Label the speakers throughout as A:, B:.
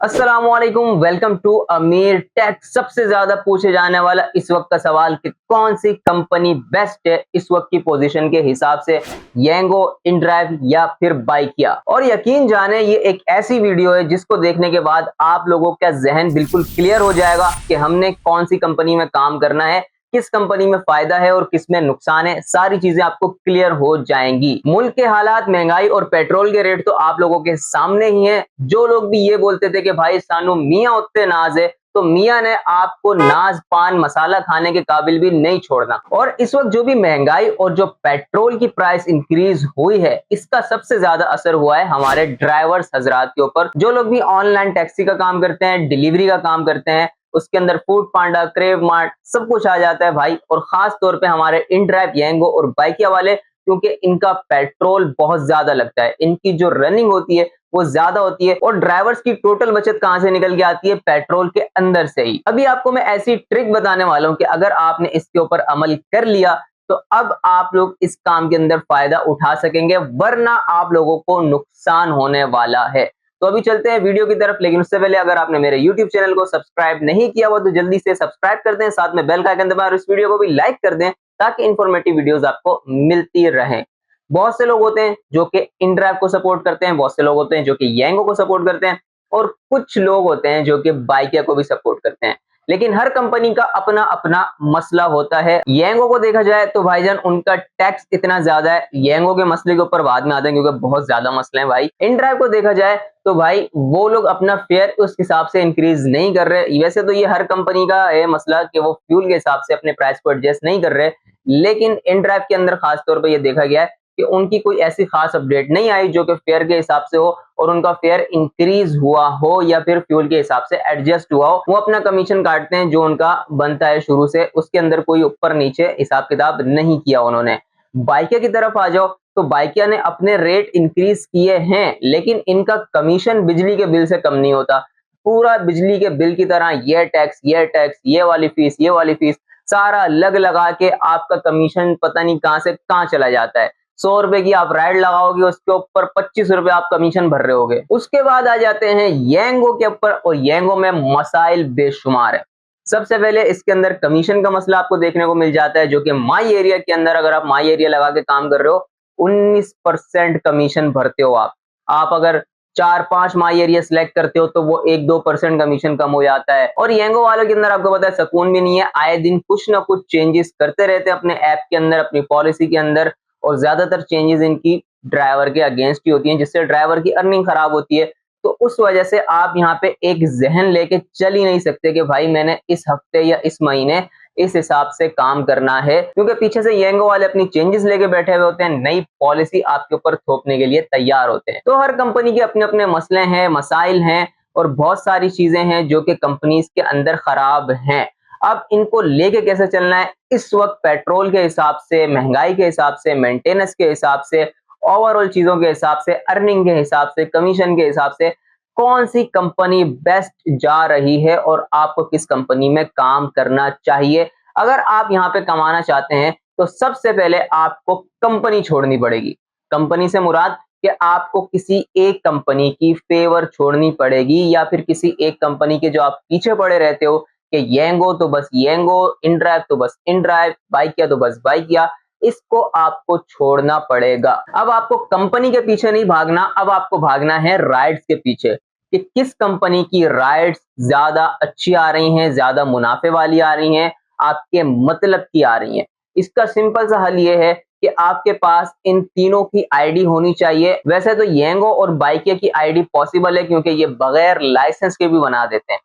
A: अस्सलामुअलैकुम, welcome to अमीर take. सबसे ज्यादा पूछे जाने वाला इस वक्त का सवाल कि कौन सी कंपनी बेस्ट है इस वक्त की पोजीशन के हिसाब से, येंगो, इनड्राइव या फिर बाइकिया। और यकीन जाने ये एक ऐसी वीडियो है जिसको देखने के बाद आप लोगों का जहन बिल्कुल क्लियर हो जाएगा कि हमने कौन सी कंपनी में काम करना है, किस कंपनी में फायदा है और किस में नुकसान है। सारी चीजें आपको क्लियर हो जाएंगी। मुल्क के हालात, महंगाई और पेट्रोल के रेट तो आप लोगों के सामने ही है। जो लोग भी ये बोलते थे कि भाई सानू मियाँ उत्ते नाज है, तो मियाँ ने आपको नाज पान मसाला खाने के काबिल भी नहीं छोड़ना। और इस वक्त जो भी महंगाई और जो पेट्रोल की प्राइस इंक्रीज हुई है, इसका सबसे ज्यादा असर हुआ है हमारे ड्राइवर्स हजरात के ऊपर। जो लोग भी ऑनलाइन टैक्सी का काम करते हैं, डिलीवरी का काम करते हैं, उसके अंदर फूड पांडा, क्रेव मार्ट सब कुछ आ जाता है भाई। और खास तौर पे हमारे इनड्राइव, येंगो और बाइकिया वाले, क्योंकि इनका पेट्रोल बहुत ज्यादा लगता है, इनकी जो रनिंग होती है वो ज्यादा होती है। और ड्राइवर्स की टोटल बचत कहां से निकल के आती है? पेट्रोल के अंदर से ही। अभी आपको मैं ऐसी ट्रिक बताने वाला हूं कि अगर आपने इसके ऊपर अमल कर लिया तो अब आप लोग इस काम के अंदर फायदा उठा सकेंगे, वरना आप लोगों को नुकसान होने वाला है। तो अभी चलते हैं वीडियो की तरफ, लेकिन उससे पहले अगर आपने मेरे YouTube चैनल को सब्सक्राइब नहीं किया हुआ तो जल्दी से सब्सक्राइब कर दें, साथ में बेल का आइकन दबाएं और इस वीडियो को भी लाइक कर दें ताकि इंफॉर्मेटिव वीडियोस आपको मिलती रहें। बहुत से लोग होते हैं जो कि इनड्राइव को सपोर्ट करते हैं, बहुत से लोग होते हैं जो कि येंगो को सपोर्ट करते हैं, और कुछ लोग होते हैं जो कि बाइकिया को भी सपोर्ट करते हैं। लेकिन हर कंपनी का अपना अपना मसला होता है। येंगो को देखा जाए तो भाईजान उनका टैक्स इतना ज्यादा है, येंगो के मसले के ऊपर बाद में आते हैं क्योंकि बहुत ज्यादा मसले हैं भाई। इनड्राइव को देखा जाए तो भाई वो लोग अपना फेयर उस हिसाब से इंक्रीज नहीं कर रहे। वैसे तो ये हर कंपनी का है मसला कि वो फ्यूल के हिसाब से अपने प्राइस को एडजस्ट नहीं कर रहे, लेकिन इनड्राइव के अंदर खास तौर पर यह देखा गया है कि उनकी कोई ऐसी खास अपडेट नहीं आई जो कि फेयर के हिसाब से हो और उनका फेयर इंक्रीज हुआ हो या फिर फ्यूल के हिसाब से एडजस्ट हुआ हो। वो अपना कमीशन काटते हैं जो उनका बनता है शुरू से, उसके अंदर कोई ऊपर नीचे हिसाब किताब नहीं किया उन्होंने। बाइकिया की तरफ आ जाओ तो बाइकिया ने अपने रेट इंक्रीज किए हैं, लेकिन इनका कमीशन बिजली के बिल से कम नहीं होता। पूरा बिजली के बिल की तरह ये टैक्स, ये टैक्स, ये वाली फीस, ये वाली फीस, सारा लग लगा के आपका कमीशन पता नहीं कहां से कहां चला जाता है। 100 रुपए की आप राइड लगाओगे, उसके ऊपर 25 रुपए आप कमीशन भर रहे होगे। उसके बाद आ जाते हैं येंगो के ऊपर, और येंगो में मसाइल बेशुमार है। सबसे पहले इसके अंदर कमीशन का मसला आपको देखने को मिल जाता है, जो कि माई एरिया के अंदर अगर आप माई एरिया लगा के काम कर रहे हो 19% कमीशन भरते हो आप अगर 4-5 माई एरिया सिलेक्ट करते हो तो वो 1-2% कमीशन कम हो जाता है। और येंगो वालों के अंदर आपको पता है सुकून भी नहीं है, आए दिन कुछ ना कुछ चेंजेस करते रहते हैं अपने ऐप के अंदर, अपनी पॉलिसी के अंदर, और ज्यादातर चेंजेस इनकी ड्राइवर के अगेंस्ट ही होती हैं, जिससे ड्राइवर की अर्निंग खराब होती है। तो उस वजह से आप यहाँ पे एक जहन लेके चल ही नहीं सकते कि भाई मैंने इस हफ्ते या इस महीने इस हिसाब से काम करना है, क्योंकि पीछे से येंगो वाले अपनी चेंजेस लेके बैठे हुए होते हैं, नई पॉलिसी आपके ऊपर थोपने के लिए तैयार होते हैं। तो हर कंपनी के अपने अपने मसले हैं, मसाइल हैं, और बहुत सारी चीजें हैं जो कि कंपनीज के अंदर खराब हैं। अब इनको लेके कैसे चलना है इस वक्त? पेट्रोल के हिसाब से, महंगाई के हिसाब से, मेंटेनेंस के हिसाब से, ओवरऑल चीजों के हिसाब से, अर्निंग के हिसाब से, कमीशन के हिसाब से, कौन सी कंपनी बेस्ट जा रही है और आपको किस कंपनी में काम करना चाहिए? अगर आप यहाँ पे कमाना चाहते हैं तो सबसे पहले आपको कंपनी छोड़नी पड़ेगी। कंपनी से मुराद कि आपको किसी एक कंपनी की फेवर छोड़नी पड़ेगी, या फिर किसी एक कंपनी के जो आप पीछे पड़े रहते हो कि येंगो तो बस येंगो, इनड्राइव तो बस इनड्राइव, बाइकिया तो बस बाइकिया, इसको आपको छोड़ना पड़ेगा। अब आपको कंपनी के पीछे नहीं भागना, अब आपको भागना है राइड्स के पीछे कि किस कंपनी की राइड्स ज्यादा अच्छी आ रही हैं, ज्यादा मुनाफे वाली आ रही हैं, आपके मतलब की आ रही हैं। इसका सिंपल सा हल ये है कि आपके पास इन तीनों की आईडी होनी चाहिए। वैसे तो येंगो और बाइकिया की आईडी पॉसिबल है क्योंकि ये बगैर लाइसेंस के भी बना देते हैं।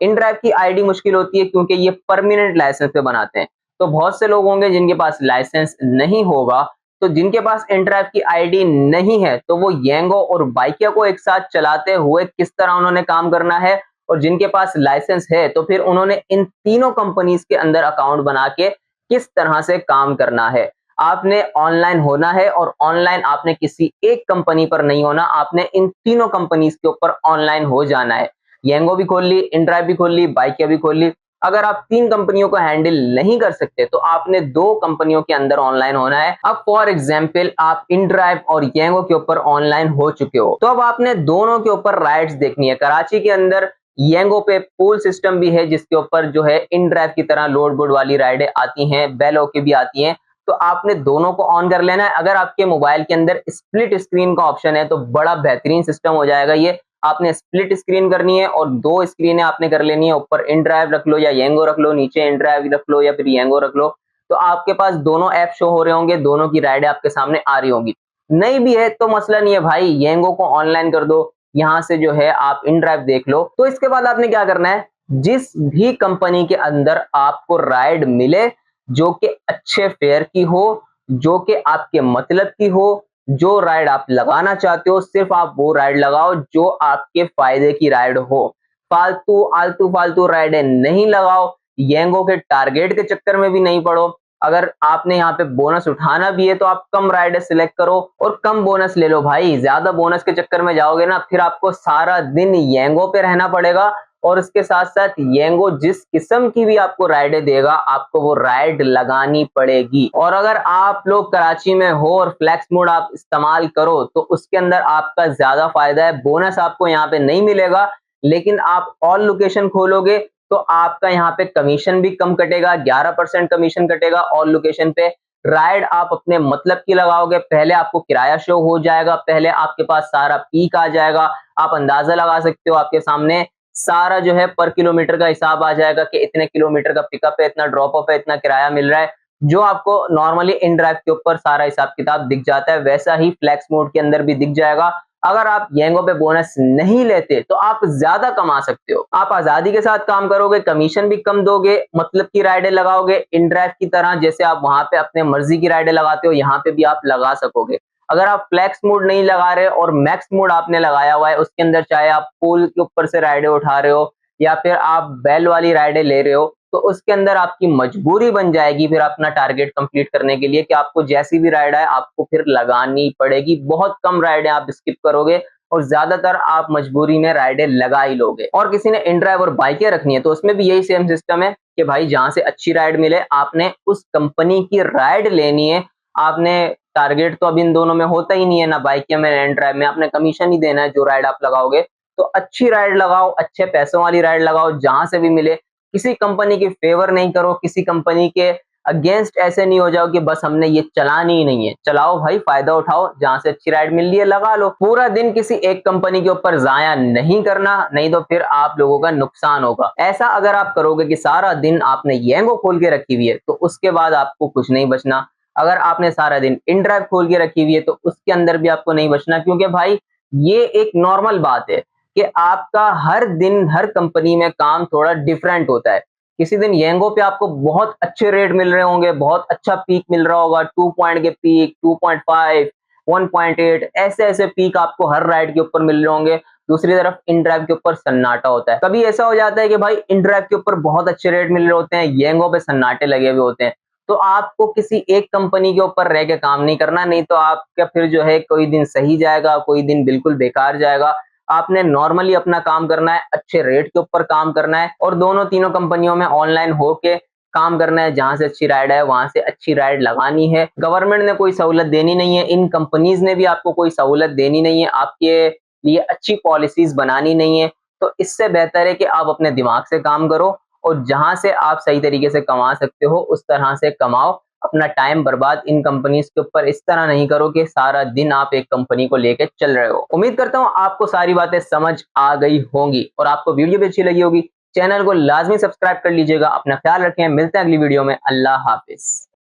A: इनड्राइव की आईडी मुश्किल होती है क्योंकि ये परमानेंट लाइसेंस पे बनाते हैं। तो बहुत से लोग होंगे जिनके पास लाइसेंस नहीं होगा, तो जिनके पास इनड्राइव की आईडी नहीं है तो वो येंगो और बाइकिया को एक साथ चलाते हुए किस तरह उन्होंने काम करना है, और जिनके पास लाइसेंस है तो फिर उन्होंने इन तीनों कंपनीज के अंदर अकाउंट बना के किस तरह से काम करना है। आपने ऑनलाइन होना है, और ऑनलाइन आपने किसी एक कंपनी पर नहीं होना, आपने इन तीनों कंपनीज के ऊपर ऑनलाइन हो जाना है। येंगो भी खोल ली, इनड्राइव भी खोल ली, बाइकिया भी खोल ली, अगर आप 3 कंपनियों को हैंडल नहीं कर सकते तो आपने 2 कंपनियों के अंदर ऑनलाइन होना है। अब फॉर एग्जांपल आप इनड्राइव और येंगो के ऊपर ऑनलाइन हो चुके हो, तो अब आपने दोनों के ऊपर राइड्स देखनी है। कराची के अंदर येंगो पे पूल सिस्टम भी है जिसके ऊपर जो है इनड्राइव की तरह लोड बोर्ड वाली राइडें आती हैं, बेलो की भी आती हैं। तो आपने दोनों को ऑन कर लेना है। अगर आपके मोबाइल के अंदर स्प्लिट स्क्रीन का ऑप्शन है तो बड़ा बेहतरीन सिस्टम हो जाएगा ये। आपने स्प्लिट स्क्रीन करनी है और 2 स्क्रीनें आपने कर लेनी है। ऊपर इनड्राइव रख लो या येंगो रख लो, नीचे इनड्राइव रख लो या फिर येंगो रख लो। तो आपके पास दोनों ऐप शो हो रहे होंगे, दोनों की राइडें आपके सामने आ रही होंगी। नहीं भी है तो मसला नहीं है भाई, येंगो को ऑनलाइन कर दो, यहाँ से जो है आप इनड्राइव देख लो। तो इसके बाद आपने क्या करना है, जिस भी कंपनी के अंदर आपको राइड मिले जो कि अच्छे फेयर की हो, जो कि आपके मतलब की हो, जो राइड आप लगाना चाहते हो सिर्फ आप वो राइड लगाओ जो आपके फायदे की राइड हो। फालतू आलतू फालतू राइडें नहीं लगाओ, येंगो के टारगेट के चक्कर में भी नहीं पड़ो। अगर आपने यहाँ पे बोनस उठाना भी है तो आप कम राइडें सिलेक्ट करो और कम बोनस ले लो भाई। ज्यादा बोनस के चक्कर में जाओगे ना फिर आपको सारा दिन येंगो पे रहना पड़ेगा और उसके साथ साथ येंगो जिस किस्म की भी आपको राइडें देगा आपको वो राइड लगानी पड़ेगी। और अगर आप लोग कराची में हो और फ्लेक्स मोड आप इस्तेमाल करो तो उसके अंदर आपका ज्यादा फायदा है। बोनस आपको यहाँ पे नहीं मिलेगा, लेकिन आप ऑल लोकेशन खोलोगे तो आपका यहाँ पे कमीशन भी कम कटेगा, 11% कमीशन कटेगा ऑल लोकेशन पे। राइड आप अपने मतलब की लगाओगे, पहले आपको किराया शो हो जाएगा, पहले आपके पास सारा पीक आ जाएगा। आप अंदाजा लगा सकते हो, आपके सामने सारा जो है पर किलोमीटर का हिसाब आ जाएगा कि इतने किलोमीटर का पिकअप है, इतना ड्रॉप ऑफ है, इतना किराया मिल रहा है, जो आपको नॉर्मली इन ड्राइव के ऊपर सारा हिसाब किताब दिख जाता है, वैसा ही फ्लेक्स मोड के अंदर भी दिख जाएगा। अगर आप येंगो पे बोनस नहीं लेते तो आप ज्यादा कमा सकते हो, आप आजादी के साथ काम करोगे, कमीशन भी कम दोगे, मतलब की राइडें लगाओगे इन ड्राइव की तरह। जैसे आप वहां पे अपने मर्जी की राइडें लगाते हो यहाँ पे भी आप लगा सकोगे। अगर आप फ्लेक्स मोड नहीं लगा रहे और मैक्स मोड आपने लगाया हुआ है, उसके अंदर चाहे आप पुल के ऊपर से राइडें उठा रहे हो या फिर आप बैल वाली राइडें ले रहे हो, तो उसके अंदर आपकी मजबूरी बन जाएगी फिर अपना टारगेट कंप्लीट करने के लिए कि आपको जैसी भी राइड आए आपको फिर लगानी पड़ेगी। बहुत कम राइडें आप स्किप करोगे और ज्यादातर आप मजबूरी में राइडें लगा ही लोगे। और किसी ने इन ड्राइव और बाइकें रखनी है तो उसमें भी यही सेम सिस्टम है कि भाई जहां से अच्छी राइड मिले आपने उस कंपनी की राइड लेनी है। आपने टारगेट तो अब इन दोनों में होता ही नहीं है, ना बाइक में ना एंड ड्राइव में, आपने कमीशन ही देना है जो राइड आप लगाओगे। तो अच्छी राइड लगाओ, अच्छे पैसों वाली राइड लगाओ जहां से भी मिले। किसी कंपनी की फेवर नहीं करो, किसी कंपनी के अगेंस्ट ऐसे नहीं हो जाओ कि बस हमने ये चलानी ही नहीं है। चलाओ भाई, फायदा उठाओ, जहां से अच्छी राइड मिल रही है लगा लो। पूरा दिन किसी एक कंपनी के ऊपर जाया नहीं करना, नहीं तो फिर आप लोगों का नुकसान होगा। ऐसा अगर आप करोगे कि सारा दिन आपने येंगो खोल के रखी हुई है तो उसके बाद आपको कुछ नहीं बचना। अगर आपने सारा दिन इन ड्राइव खोल के रखी हुई है तो उसके अंदर भी आपको नहीं बचना, क्योंकि भाई ये एक नॉर्मल बात है कि आपका हर दिन हर कंपनी में काम थोड़ा डिफरेंट होता है। किसी दिन येंगो पे आपको बहुत अच्छे रेट मिल रहे होंगे, बहुत अच्छा पीक मिल रहा होगा, 2 पॉइंट के पीक, 2.5, 1.8 ऐसे ऐसे पीक आपको हर राइड के ऊपर मिल रहे होंगे। दूसरी तरफ इन ड्राइव के ऊपर सन्नाटा होता है। कभी ऐसा हो जाता है कि भाई इन ड्राइव के ऊपर बहुत अच्छे रेट मिल रहे होते हैं, येंगो पे सन्नाटे लगे हुए होते हैं। तो आपको किसी एक कंपनी के ऊपर रह के काम नहीं करना, नहीं तो आपका फिर जो है कोई दिन सही जाएगा, कोई दिन बिल्कुल बेकार जाएगा। आपने नॉर्मली अपना काम करना है, अच्छे रेट के ऊपर काम करना है और दोनों तीनों कंपनियों में ऑनलाइन होके काम करना है। जहां से अच्छी राइड है वहां से अच्छी राइड लगानी है। गवर्नमेंट ने कोई सहूलत देनी नहीं है, इन कंपनीज ने भी आपको कोई सहूलत देनी नहीं है, आपके लिए अच्छी पॉलिसीज बनानी नहीं है। तो इससे बेहतर है कि आप अपने दिमाग से काम करो और जहां से आप सही तरीके से कमा सकते हो उस तरह से कमाओ। अपना टाइम बर्बाद इन कंपनीज के ऊपर इस तरह नहीं करो कि सारा दिन आप एक कंपनी को लेके चल रहे हो। उम्मीद करता हूं आपको सारी बातें समझ आ गई होंगी और आपको वीडियो भी अच्छी लगी होगी। चैनल को लाजमी सब्सक्राइब कर लीजिएगा। अपना ख्याल रखें, मिलते हैं अगली वीडियो में। अल्लाह हाफिज।